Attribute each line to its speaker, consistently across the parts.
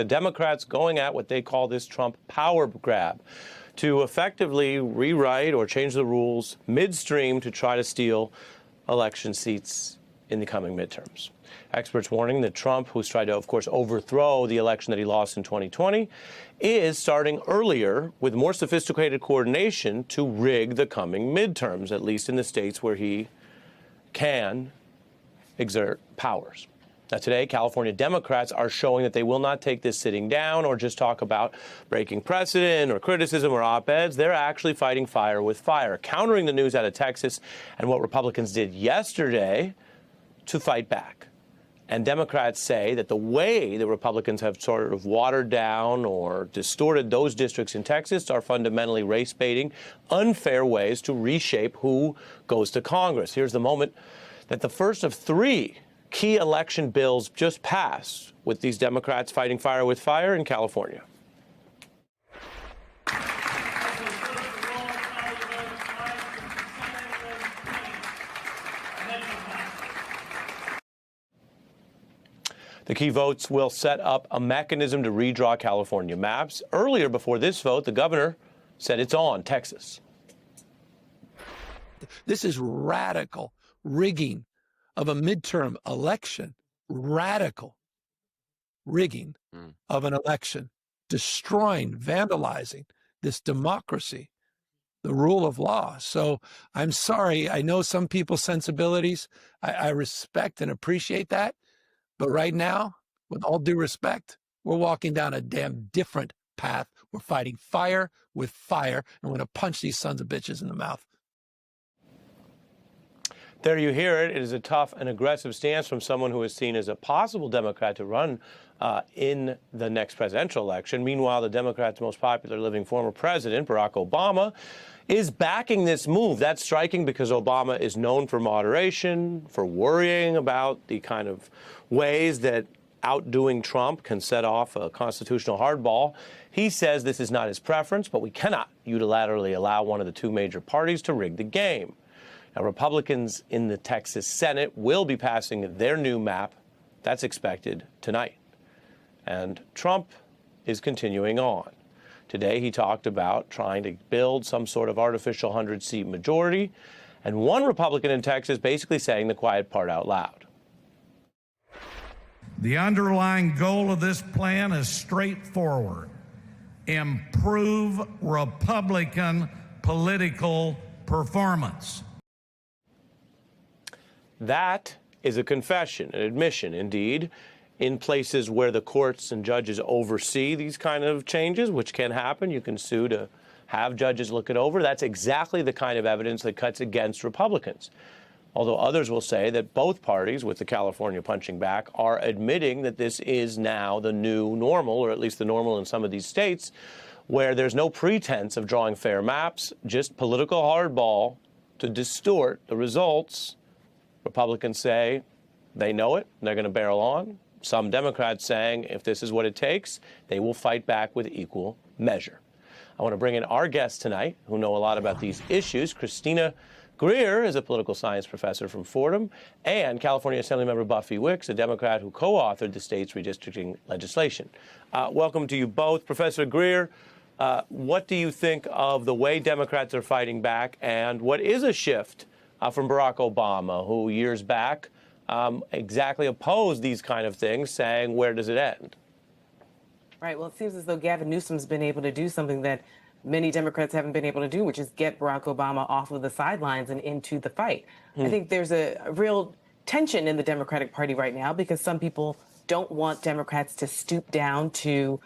Speaker 1: The Democrats going at what they call this Trump power grab to effectively rewrite or change the rules midstream to try to steal election seats in the coming midterms. Experts warning that Trump, who's tried to, of course, overthrow the election that he lost in 2020, is starting earlier with more sophisticated coordination to rig the coming midterms, at least in the states where he can exert powers. Now, today, California Democrats are showing that they will not take this sitting down or just talk about breaking precedent or criticism or op-eds. They're actually fighting fire with fire, countering the news out of Texas and what Republicans did yesterday to fight back. And Democrats say that the way the Republicans have sort of watered down or distorted those districts in Texas are fundamentally race-baiting, unfair ways to reshape who goes to Congress. Here's the moment that the first of three key election bills just passed with these Democrats fighting fire with fire in California. The key votes will set up a mechanism to redraw California maps. Earlier, before this vote, the governor said it's on Texas.
Speaker 2: This is radical rigging of a midterm election, radical rigging of an election, destroying, vandalizing this democracy, the rule of law. So I'm sorry. I know some people's sensibilities. I respect and appreciate that. But right now, with all due respect, we're walking down a damn different path. We're fighting fire with fire, and we're going to punch these sons of bitches in the mouth.
Speaker 1: There you hear it. It is a tough and aggressive stance from someone who is seen as a possible Democrat to run in the next presidential election. Meanwhile, the Democrats' most popular living former president, Barack Obama, is backing this move. That's striking because Obama is known for moderation, for worrying about the kind of ways that outdoing Trump can set off a constitutional hardball. He says this is not his preference, but we cannot unilaterally allow one of the two major parties to rig the game. Now, Republicans in the Texas Senate will be passing their new map. That's expected tonight. And Trump is continuing on. Today, he talked about trying to build some sort of artificial 100-seat majority. And one Republican in Texas basically saying the quiet part out loud.
Speaker 3: The underlying goal of this plan is straightforward: improve Republican political performance.
Speaker 1: That is a confession, an admission, indeed, in places where the courts and judges oversee these kind of changes, which can happen. You can sue to have judges look it over. That's exactly the kind of evidence that cuts against Republicans. Although others will say that both parties, with the California punching back, are admitting that this is now the new normal, or at least the normal in some of these states, where there's no pretense of drawing fair maps, just political hardball to distort the results. Republicans say they know it, and they're going to barrel on. Some Democrats saying if this is what it takes, they will fight back with equal measure. I want to bring in our guests tonight who know a lot about these issues. Christina Greer is a political science professor from Fordham, and California Assemblymember Buffy Wicks, a Democrat who co-authored the state's redistricting legislation. Welcome to you both. Professor Greer, what do you think of the way Democrats are fighting back, and what is a shift from Barack Obama, who years back exactly opposed these kind of things, saying, where does it end?
Speaker 4: Right. Well, it seems as though Gavin Newsom's been able to do something that many Democrats haven't been able to do, which is get Barack Obama off of the sidelines and into the fight. I think there's a real tension in the Democratic Party right now because some people don't want Democrats to stoop down to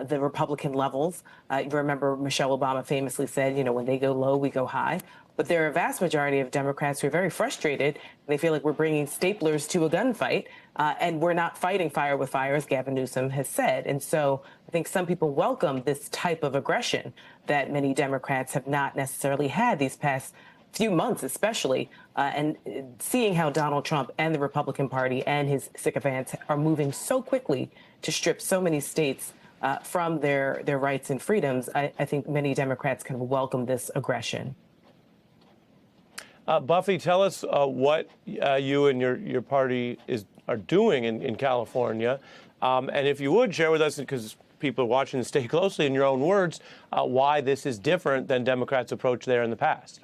Speaker 4: the Republican levels. You remember Michelle Obama famously said, you know, when they go low, we go high. But there are a vast majority of Democrats who are very frustrated. They feel like we're bringing staplers to a gunfight, and we're not fighting fire with fire, as Gavin Newsom has said. And so I think some people welcome this type of aggression that many Democrats have not necessarily had these past few months, especially, and seeing how Donald Trump and the Republican Party and his sycophants are moving so quickly to strip so many states from their rights and freedoms, I think many Democrats kind of welcome this aggression.
Speaker 1: Buffy, tell us what you and your party are doing in California. And if you would share with us, because people are watching this, stay closely, in your own words, why this is different than Democrats' approach there in the past.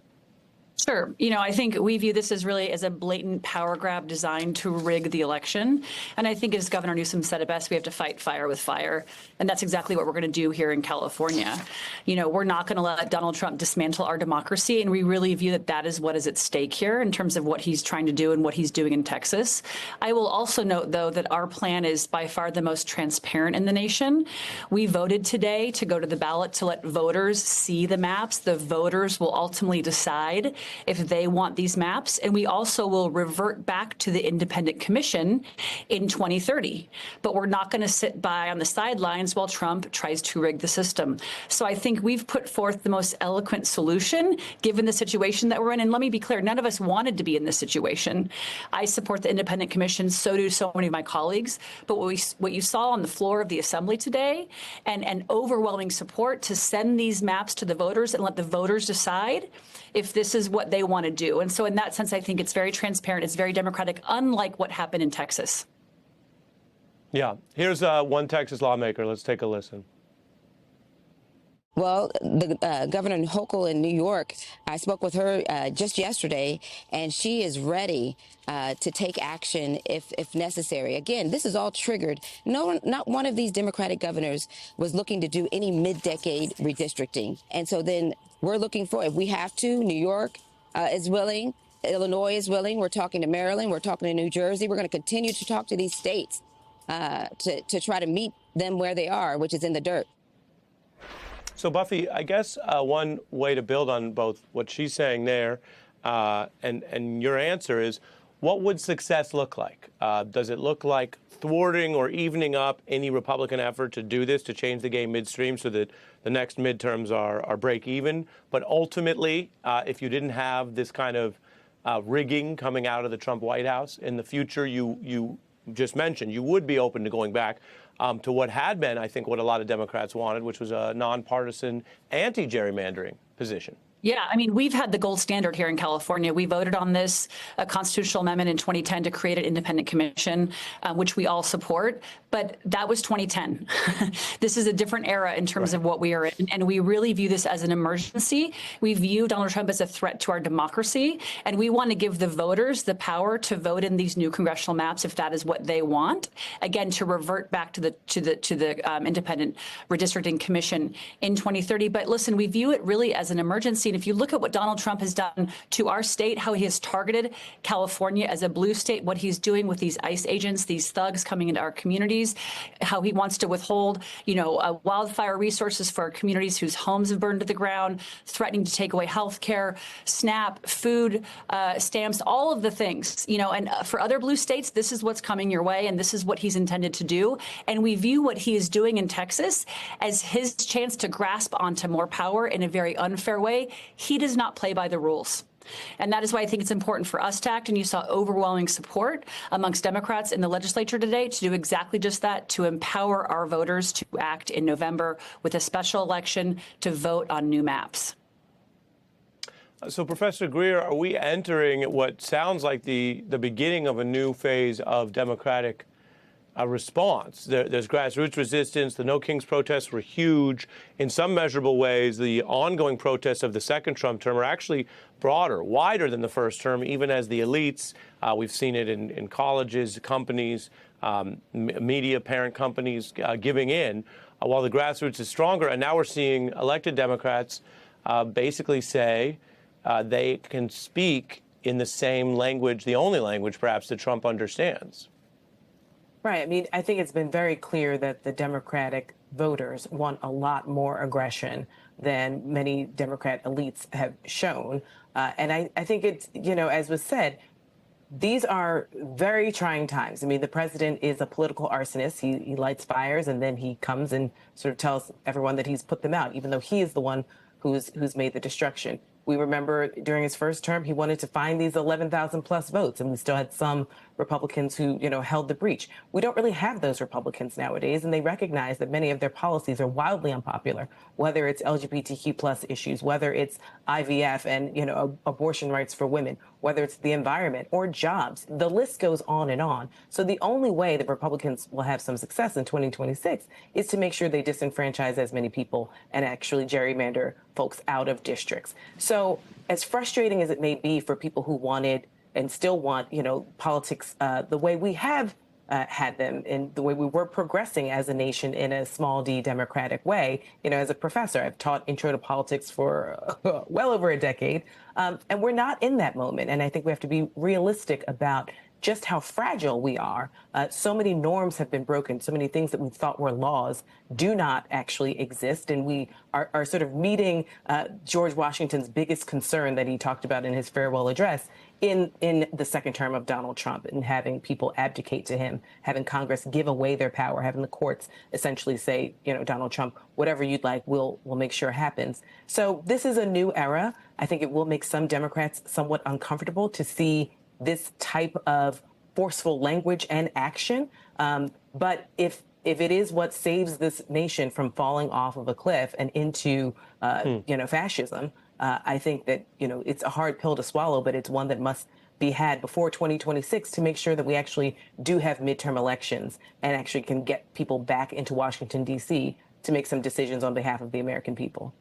Speaker 5: Sure. I think we view this as really as a blatant power grab designed to rig the election. And I think, as Governor Newsom said it best, we have to fight fire with fire. And that's exactly what we're going to do here in California. We're not going to let Donald Trump dismantle our democracy. And we really view that that is what is at stake here in terms of what he's trying to do and what he's doing in Texas. I will also note, though, that our plan is by far the most transparent in the nation. We voted today to go to the ballot to let voters see the maps. The voters will ultimately decide if they want these maps. And we also will revert back to the independent commission in 2030. But we're not going to sit by on the sidelines while Trump tries to rig the system. So I think we've put forth the most eloquent solution given the situation that we're in. And let me be clear, none of us wanted to be in this situation. I support the independent commission. So do so many of my colleagues. But what you saw on the floor of the assembly today and overwhelming support to send these maps to the voters and let the voters decide if this is what they want to do. And so in that sense, I think it's very transparent. It's very democratic, unlike what happened in Texas.
Speaker 1: Yeah. Here's one Texas lawmaker. Let's take a listen.
Speaker 6: Well, the Governor Hochul in New York, I spoke with her just yesterday, and she is ready to take action if necessary. Again, this is all triggered. Not one of these Democratic governors was looking to do any mid-decade redistricting. And so then we're looking for, if we have to, New York is willing, Illinois is willing. We're talking to Maryland. We're talking to New Jersey. We're going to continue to talk to these states to try to meet them where they are, which is in the dirt.
Speaker 1: So, Buffy, I guess one way to build on both what she's saying there and your answer is, what would success look like? Does it look like thwarting or evening up any Republican effort to do this, to change the game midstream so that the next midterms are break even? But ultimately, if you didn't have this kind of rigging coming out of the Trump White House in the future, you just mentioned, you would be open to going back to what had been, I think, what a lot of Democrats wanted, which was a nonpartisan anti-gerrymandering position.
Speaker 5: Yeah, I mean, we've had the gold standard here in California. We voted on this constitutional amendment in 2010 to create an independent commission, which we all support. But that was 2010. This is a different era in terms of what we are in. And we really view this as an emergency. We view Donald Trump as a threat to our democracy. And we want to give the voters the power to vote in these new congressional maps if that is what they want. Again, to revert back to the independent redistricting commission in 2030. But listen, we view it really as an emergency. And if you look at what Donald Trump has done to our state, how he has targeted California as a blue state, what he's doing with these ICE agents, these thugs coming into our communities, how he wants to withhold, wildfire resources for our communities whose homes have burned to the ground, threatening to take away health care, SNAP, food stamps, all of the things, and for other blue states, this is what's coming your way, and this is what he's intended to do. And we view what he is doing in Texas as his chance to grasp onto more power in a very unfair way. He does not play by the rules. And that is why I think it's important for us to act. And you saw overwhelming support amongst Democrats in the legislature today to do exactly just that, to empower our voters to act in November with a special election to vote on new maps.
Speaker 1: So, Professor Greer, are we entering what sounds like the beginning of a new phase of Democratic response? There's grassroots resistance. The No Kings protests were huge. In some measurable ways, the ongoing protests of the second Trump term are actually broader, wider than the first term, even as the elites, we've seen it in colleges, companies, media, parent companies giving in, while the grassroots is stronger. And now we're seeing elected Democrats basically say they can speak in the same language, the only language perhaps that Trump understands.
Speaker 4: Right. I mean, I think it's been very clear that the Democratic voters want a lot more aggression than many Democrat elites have shown. And I think it's, as was said, these are very trying times. I mean, the president is a political arsonist. He lights fires and then he comes and sort of tells everyone that he's put them out, even though he is the one who's made the destruction. We remember during his first term, he wanted to find these 11,000 plus votes, and we still had some Republicans who, held the breach. We don't really have those Republicans nowadays, and they recognize that many of their policies are wildly unpopular, whether it's LGBTQ plus issues, whether it's IVF and, abortion rights for women, whether it's the environment or jobs. The list goes on and on. So the only way that Republicans will have some success in 2026 is to make sure they disenfranchise as many people and actually gerrymander folks out of districts. So as frustrating as it may be for people who wanted and still want, politics the way we have had them and the way we were progressing as a nation in a small d democratic way. As a professor, I've taught intro to politics for well over a decade, and we're not in that moment. And I think we have to be realistic about just how fragile we are. So many norms have been broken. So many things that we thought were laws do not actually exist. And we are sort of meeting George Washington's biggest concern that he talked about in his farewell address in the second term of Donald Trump, and having people abdicate to him, having Congress give away their power, having the courts essentially say, Donald Trump, whatever you'd like, we'll make sure happens. So this is a new era. I think it will make some Democrats somewhat uncomfortable to see this type of forceful language and action. But if it is what saves this nation from falling off of a cliff and into, fascism, I think that, it's a hard pill to swallow, but it's one that must be had before 2026 to make sure that we actually do have midterm elections and actually can get people back into Washington, D.C. to make some decisions on behalf of the American people.